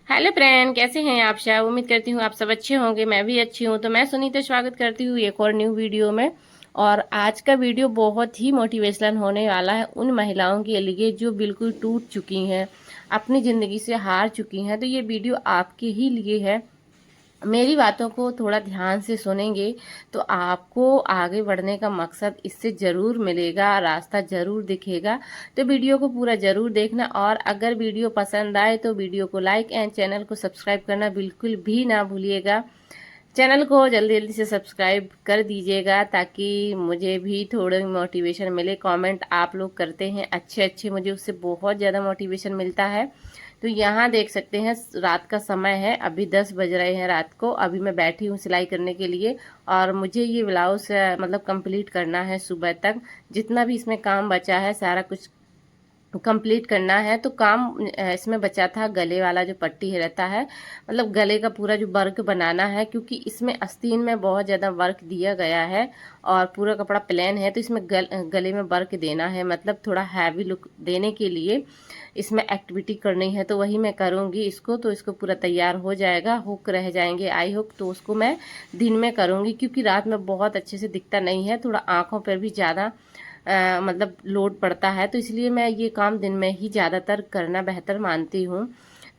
Hello friend, कैसे हैं आप सब। उम्मीद करती हूँ आप सब अच्छे होंगे। मैं भी अच्छी हूँ। तो मैं सुनीता स्वागत करती हूँ एक और न्यू वीडियो में। और आज का वीडियो बहुत ही मोटिवेशनल होने वाला है उन महिलाओं के लिए जो बिल्कुल टूट चुकी हैं, अपनी ज़िंदगी से हार चुकी हैं। तो ये वीडियो आपके ही लिए है। मेरी बातों को थोड़ा ध्यान से सुनेंगे तो आपको आगे बढ़ने का मकसद इससे ज़रूर मिलेगा, रास्ता ज़रूर दिखेगा। तो वीडियो को पूरा ज़रूर देखना, और अगर वीडियो पसंद आए तो वीडियो को लाइक एंड चैनल को सब्सक्राइब करना बिल्कुल भी ना भूलिएगा। चैनल को जल्दी जल्दी से सब्सक्राइब कर दीजिएगा ताकि मुझे भी थोड़ी मोटिवेशन मिले। कमेंट आप लोग करते हैं अच्छे अच्छे, मुझे उससे बहुत ज़्यादा मोटिवेशन मिलता है। तो यहाँ देख सकते हैं रात का समय है, अभी 10 बज रहे हैं रात को। अभी मैं बैठी हूँ सिलाई करने के लिए, और मुझे ये ब्लाउज मतलब कंप्लीट करना है सुबह तक। जितना भी इसमें काम बचा है सारा कुछ कंप्लीट करना है। तो काम इसमें बचा था गले वाला जो पट्टी रहता है, मतलब गले का पूरा जो वर्क बनाना है, क्योंकि इसमें आस्तीन में बहुत ज़्यादा वर्क दिया गया है और पूरा कपड़ा प्लेन है। तो इसमें गले में वर्क देना है, मतलब थोड़ा हैवी लुक देने के लिए इसमें एक्टिविटी करनी है। तो वही मैं करूँगी इसको। तो इसको पूरा तैयार हो जाएगा, हुक रह जाएंगे आई हुक, तो उसको मैं दिन में करूँगी क्योंकि रात में बहुत अच्छे से दिखता नहीं है, थोड़ा आँखों पर भी ज़्यादा मतलब लोड पड़ता है। तो इसलिए मैं ये काम दिन में ही ज़्यादातर करना बेहतर मानती हूँ।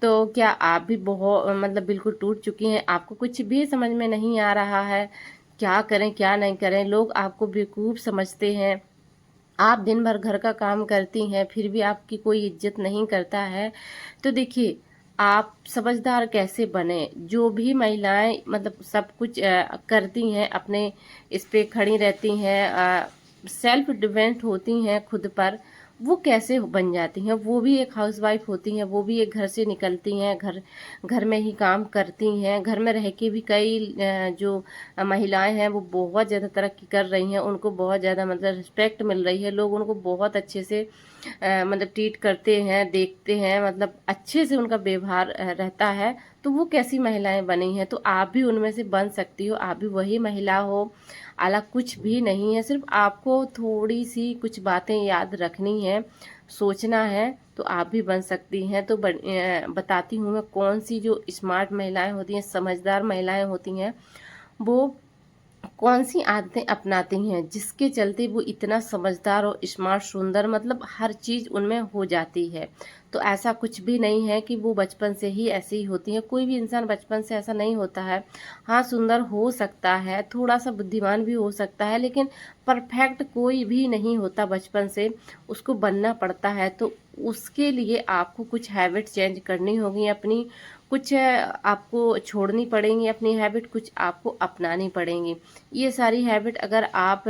तो क्या आप भी बहुत मतलब बिल्कुल टूट चुकी हैं, आपको कुछ भी समझ में नहीं आ रहा है, क्या करें क्या नहीं करें, लोग आपको बेवकूफ़ समझते हैं, आप दिन भर घर का काम करती हैं फिर भी आपकी कोई इज्जत नहीं करता है। तो देखिए, आप समझदार कैसे बने। जो भी महिलाएं मतलब सब कुछ करती हैं, अपने इस पे खड़ी रहती हैं, सेल्फ डिपेंड होती हैं खुद पर, वो कैसे बन जाती हैं। वो भी एक हाउसवाइफ होती हैं, वो भी एक घर से निकलती हैं, घर घर में ही काम करती हैं। घर में रह के भी कई जो महिलाएं हैं वो बहुत ज़्यादा तरक्की कर रही हैं, उनको बहुत ज़्यादा मतलब रिस्पेक्ट मिल रही है, लोग उनको बहुत अच्छे से मतलब ट्रीट करते हैं, देखते हैं, मतलब अच्छे से उनका व्यवहार रहता है। तो वो कैसी महिलाएं बनी हैं, तो आप भी उनमें से बन सकती हो, आप भी वही महिला हो। अलग कुछ भी नहीं है, सिर्फ आपको थोड़ी सी कुछ बातें याद रखनी है, सोचना है, तो आप भी बन सकती हैं। तो बताती हूँ मैं कौन सी जो स्मार्ट महिलाएं होती हैं, समझदार महिलाएं होती हैं, वो कौन सी आदतें अपनाती हैं जिसके चलते वो इतना समझदार और स्मार्ट सुंदर, मतलब हर चीज़ उनमें हो जाती है। तो ऐसा कुछ भी नहीं है कि वो बचपन से ही ऐसी ही होती हैं, कोई भी इंसान बचपन से ऐसा नहीं होता है। हाँ, सुंदर हो सकता है, थोड़ा सा बुद्धिमान भी हो सकता है, लेकिन परफेक्ट कोई भी नहीं होता बचपन से, उसको बनना पड़ता है। तो उसके लिए आपको कुछ हैबिट चेंज करनी होगी अपनी, कुछ आपको छोड़नी पड़ेंगी अपनी हैबिट, कुछ आपको अपनानी पड़ेंगी। ये सारी हैबिट अगर आप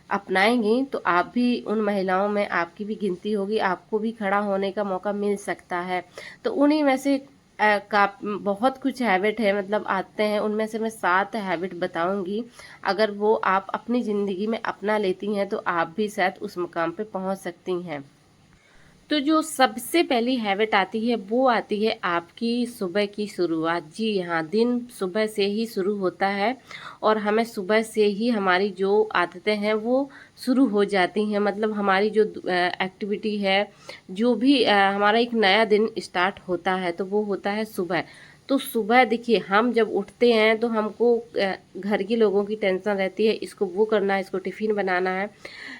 अपनाएंगी तो आप भी उन महिलाओं में आपकी भी गिनती होगी, आपको भी खड़ा होने का मौका मिल सकता है। तो उन्हीं में से का बहुत कुछ हैबिट है, मतलब आते हैं, उनमें से मैं 7 हैबिट बताऊंगी। अगर वो आप अपनी ज़िंदगी में अपना लेती हैं तो आप भी शायद उस मुकाम पे पहुंच सकती हैं। तो जो सबसे पहली हैबिट आती है वो आती है आपकी सुबह की शुरुआत। जी हाँ, दिन सुबह से ही शुरू होता है, और हमें सुबह से ही हमारी जो आदतें हैं वो शुरू हो जाती हैं। मतलब हमारी जो एक्टिविटी है, जो भी हमारा एक नया दिन स्टार्ट होता है, तो वो होता है सुबह। तो सुबह देखिए, हम जब उठते हैं तो हमको घर के लोगों की टेंशन रहती है, इसको वो करना है, इसको टिफ़िन बनाना है,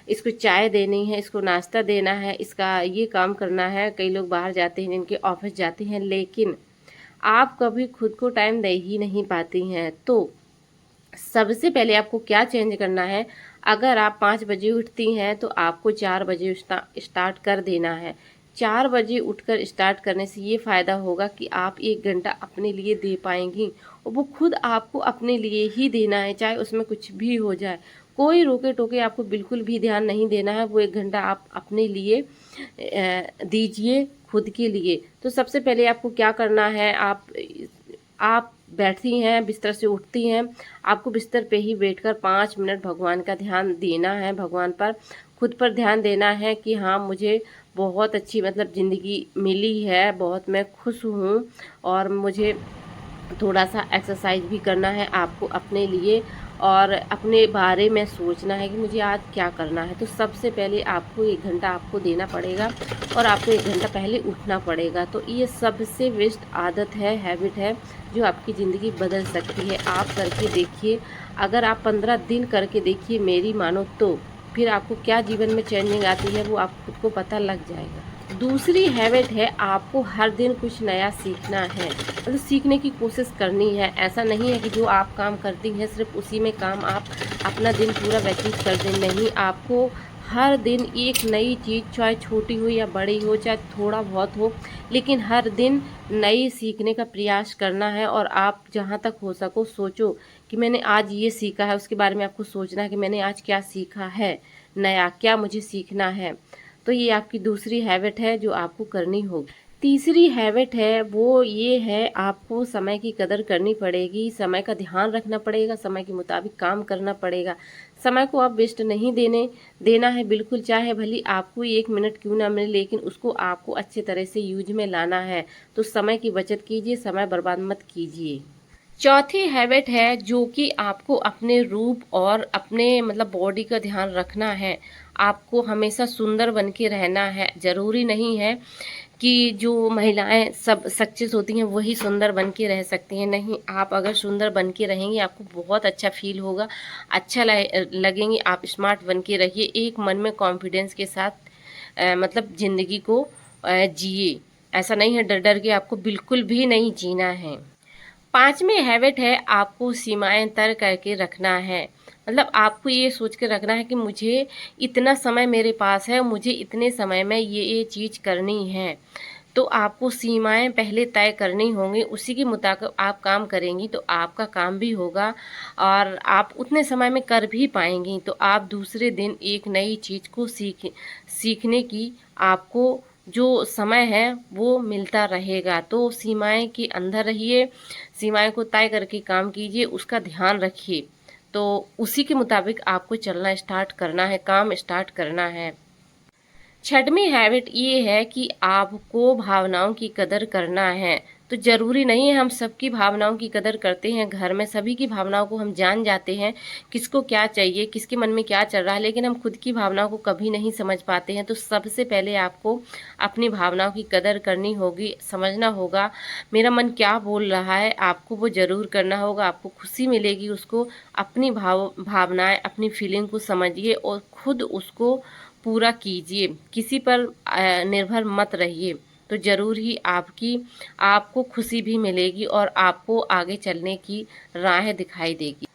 इसको चाय देनी है, इसको नाश्ता देना है, इसका ये काम करना है। कई लोग बाहर जाते हैं, जिनके ऑफिस जाते हैं, लेकिन आप कभी खुद को टाइम दे ही नहीं पाती हैं। तो सबसे पहले आपको क्या चेंज करना है, अगर आप 5 बजे उठती हैं तो आपको 4 बजे स्टार्ट कर देना है। 4 बजे उठकर स्टार्ट करने से ये फ़ायदा होगा कि आप 1 घंटा अपने लिए दे पाएंगी, और वो खुद आपको अपने लिए ही देना है, चाहे उसमें कुछ भी हो जाए। कोई रोके टोके आपको बिल्कुल भी ध्यान नहीं देना है। वो 1 घंटा आप अपने लिए दीजिए, खुद के लिए। तो सबसे पहले आपको क्या करना है, आप बैठती हैं, बिस्तर से उठती हैं, आपको बिस्तर पे ही बैठकर 5 मिनट भगवान का ध्यान देना है, भगवान पर, खुद पर ध्यान देना है कि हाँ, मुझे बहुत अच्छी मतलब ज़िंदगी मिली है, बहुत मैं खुश हूँ, और मुझे थोड़ा सा एक्सरसाइज भी करना है आपको अपने लिए। और अपने बारे में सोचना है कि मुझे आज क्या करना है, तो सबसे पहले आपको 1 घंटा आपको देना पड़ेगा और आपको 1 घंटा पहले उठना पड़ेगा। तो ये सबसे बेस्ट आदत है, हैबिट है, जो आपकी ज़िंदगी बदल सकती है। आप करके देखिए, अगर आप 15 दिन करके देखिए मेरी मानो, तो फिर आपको क्या जीवन में चेंजिंग आती है वो आप खुद को पता लग जाएगा। दूसरी हैबिट है, आपको हर दिन कुछ नया सीखना है, मतलब सीखने की कोशिश करनी है। ऐसा नहीं है कि जो आप काम करती हैं सिर्फ उसी में काम आप अपना दिन पूरा व्यतीत कर दें, नहीं, आपको हर दिन एक नई चीज़, चाहे छोटी हो या बड़ी हो, चाहे थोड़ा बहुत हो, लेकिन हर दिन नई सीखने का प्रयास करना है। और आप जहाँ तक हो सको सोचो कि मैंने आज ये सीखा है, उसके बारे में आपको सोचना है कि मैंने आज क्या सीखा है नया, क्या मुझे सीखना है। तो ये आपकी दूसरी हैबिट है जो आपको करनी होगी। तीसरी हैबिट है वो ये है, आपको समय की कदर करनी पड़ेगी, समय का ध्यान रखना पड़ेगा, समय के मुताबिक काम करना पड़ेगा। समय को आप वेस्ट नहीं देना है बिल्कुल, चाहे भले आपको 1 मिनट क्यों ना मिले, लेकिन उसको आपको अच्छे तरह से यूज में लाना है। तो समय की बचत कीजिए, समय बर्बाद मत कीजिए। चौथी हैबिट है जो कि आपको अपने रूप और अपने मतलब बॉडी का ध्यान रखना है। आपको हमेशा सुंदर बन के रहना है। ज़रूरी नहीं है कि जो महिलाएं सब सक्सेस होती हैं वही सुंदर बन के रह सकती हैं, नहीं, आप अगर सुंदर बन के रहेंगी आपको बहुत अच्छा फील होगा, अच्छा लगेंगी, आप स्मार्ट बन के रहिए। एक मन में कॉन्फिडेंस के साथ मतलब ज़िंदगी को जिए। ऐसा नहीं है डर डर के आपको बिल्कुल भी नहीं जीना है। पांचवी हैबिट है, आपको सीमाएं तय करके रखना है। मतलब आपको ये सोच के रखना है कि मुझे इतना समय मेरे पास है, मुझे इतने समय में ये चीज़ करनी है। तो आपको सीमाएं पहले तय करनी होंगी, उसी के मुताबिक आप काम करेंगी तो आपका काम भी होगा और आप उतने समय में कर भी पाएंगी। तो आप दूसरे दिन एक नई चीज़ को सीखने की आपको जो समय है वो मिलता रहेगा। तो सीमाएं के अंदर रहिए, सीमाएं को तय करके काम कीजिए, उसका ध्यान रखिए। तो उसी के मुताबिक आपको चलना स्टार्ट करना है, काम स्टार्ट करना है। छठवीं हैबिट ये है कि आपको भावनाओं की कदर करना है। तो ज़रूरी नहीं है हम सबकी भावनाओं की कदर करते हैं, घर में सभी की भावनाओं को हम जान जाते हैं, किसको क्या चाहिए, किसके मन में क्या चल रहा है, लेकिन हम खुद की भावनाओं को कभी नहीं समझ पाते हैं। तो सबसे पहले आपको अपनी भावनाओं की कदर करनी होगी, समझना होगा मेरा मन क्या बोल रहा है, आपको वो ज़रूर करना होगा, आपको खुशी मिलेगी उसको। अपनी भावनाएं, अपनी फीलिंग को समझिए और खुद उसको पूरा कीजिए, किसी पर निर्भर मत रहिए। तो ज़रूर ही आपको खुशी भी मिलेगी और आपको आगे चलने की राह दिखाई देगी।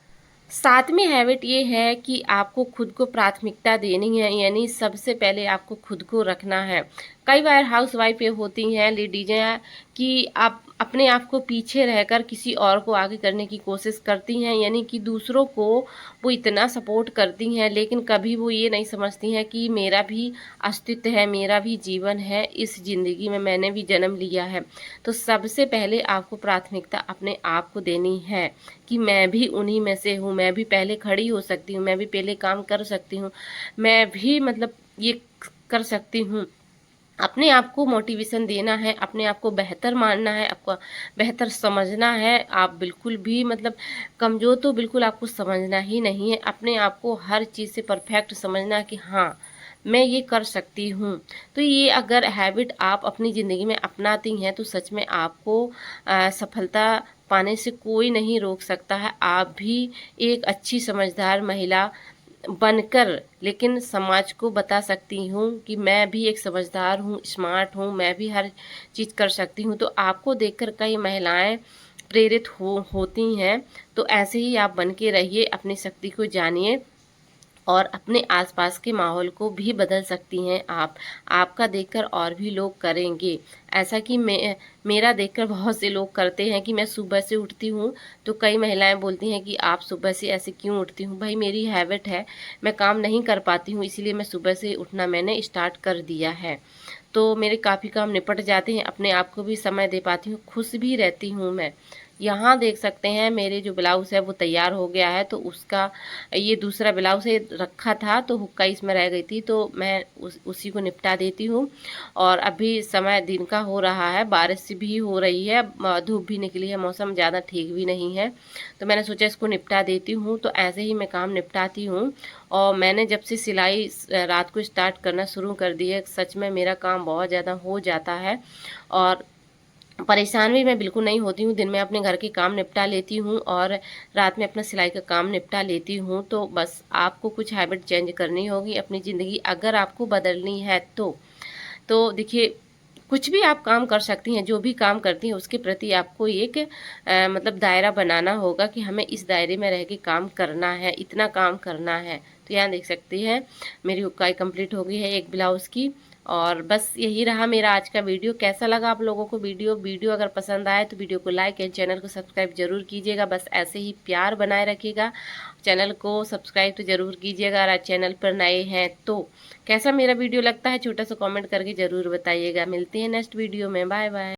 सातवीं हैबिट ये है कि आपको खुद को प्राथमिकता देनी है, यानी सबसे पहले आपको खुद को रखना है। कई बार हाउसवाइफ ये होती हैं, लेडीजें, कि आप अपने आप को पीछे रहकर किसी और को आगे करने की कोशिश करती हैं, यानी कि दूसरों को वो इतना सपोर्ट करती हैं, लेकिन कभी वो ये नहीं समझती हैं कि मेरा भी अस्तित्व है, मेरा भी जीवन है, इस ज़िंदगी में मैंने भी जन्म लिया है। तो सबसे पहले आपको प्राथमिकता अपने आप को देनी है कि मैं भी उन्हीं में से हूँ, मैं भी पहले खड़ी हो सकती हूँ, मैं भी पहले काम कर सकती हूँ, मैं भी मतलब ये कर सकती हूँ। अपने आप को मोटिवेशन देना है, अपने आप को बेहतर मानना है, आपको बेहतर समझना है। आप बिल्कुल भी मतलब कमज़ोर तो बिल्कुल आपको समझना ही नहीं है, अपने आप को हर चीज़ से परफेक्ट समझना कि हाँ मैं ये कर सकती हूँ। तो ये अगर हैबिट आप अपनी ज़िंदगी में अपनाती हैं तो सच में आपको सफलता पाने से कोई नहीं रोक सकता है। आप भी एक अच्छी समझदार महिला बनकर लेकिन समाज को बता सकती हूँ कि मैं भी एक समझदार हूँ, स्मार्ट हूँ, मैं भी हर चीज़ कर सकती हूँ। तो आपको देखकर कई महिलाएं प्रेरित होती हैं। तो ऐसे ही आप बन के रहिए, अपनी शक्ति को जानिए और अपने आसपास के माहौल को भी बदल सकती हैं आप। आपका देखकर और भी लोग करेंगे। ऐसा कि मेरा देखकर बहुत से लोग करते हैं कि मैं सुबह से उठती हूँ तो कई महिलाएं बोलती हैं कि आप सुबह से ऐसे क्यों उठती हूँ। भाई मेरी हैबिट है, मैं काम नहीं कर पाती हूँ, इसीलिए मैं सुबह से उठना मैंने स्टार्ट कर दिया है। तो मेरे काफ़ी काम निपट जाते हैं, अपने आप को भी समय दे पाती हूँ, खुश भी रहती हूँ मैं। यहाँ देख सकते हैं मेरे जो ब्लाउज़ है वो तैयार हो गया है। तो उसका ये दूसरा ब्लाउज़ है रखा था तो हुक्का इसमें रह गई थी, तो मैं उसी को निपटा देती हूँ। और अभी समय दिन का हो रहा है, बारिश भी हो रही है, धूप भी निकली है, मौसम ज़्यादा ठीक भी नहीं है, तो मैंने सोचा इसको निपटा देती हूँ। तो ऐसे ही मैं काम निपटाती हूँ। और मैंने जब से सिलाई रात को स्टार्ट करना शुरू कर दी है, सच में मेरा काम बहुत ज़्यादा हो जाता है और परेशान भी मैं बिल्कुल नहीं होती हूँ। दिन में अपने घर के काम निपटा लेती हूँ और रात में अपना सिलाई का काम निपटा लेती हूँ। तो बस आपको कुछ हैबिट चेंज करनी होगी अपनी ज़िंदगी अगर आपको बदलनी है तो देखिए, कुछ भी आप काम कर सकती हैं, जो भी काम करती हैं उसके प्रति आपको एक मतलब दायरा बनाना होगा कि हमें इस दायरे में रह के काम करना है, इतना काम करना है। तो यहाँ देख सकती हैं मेरी हुक्काई कंप्लीट हो गई है एक ब्लाउज़ की। और बस यही रहा मेरा आज का वीडियो। कैसा लगा आप लोगों को वीडियो अगर पसंद आए तो वीडियो को लाइक एंड चैनल को सब्सक्राइब जरूर कीजिएगा। बस ऐसे ही प्यार बनाए रखिएगा। चैनल को सब्सक्राइब तो ज़रूर कीजिएगा। अगर आप चैनल पर नए हैं तो कैसा मेरा वीडियो लगता है छोटा सा कमेंट करके ज़रूर बताइएगा। मिलते हैं नेक्स्ट वीडियो में। Bye bye.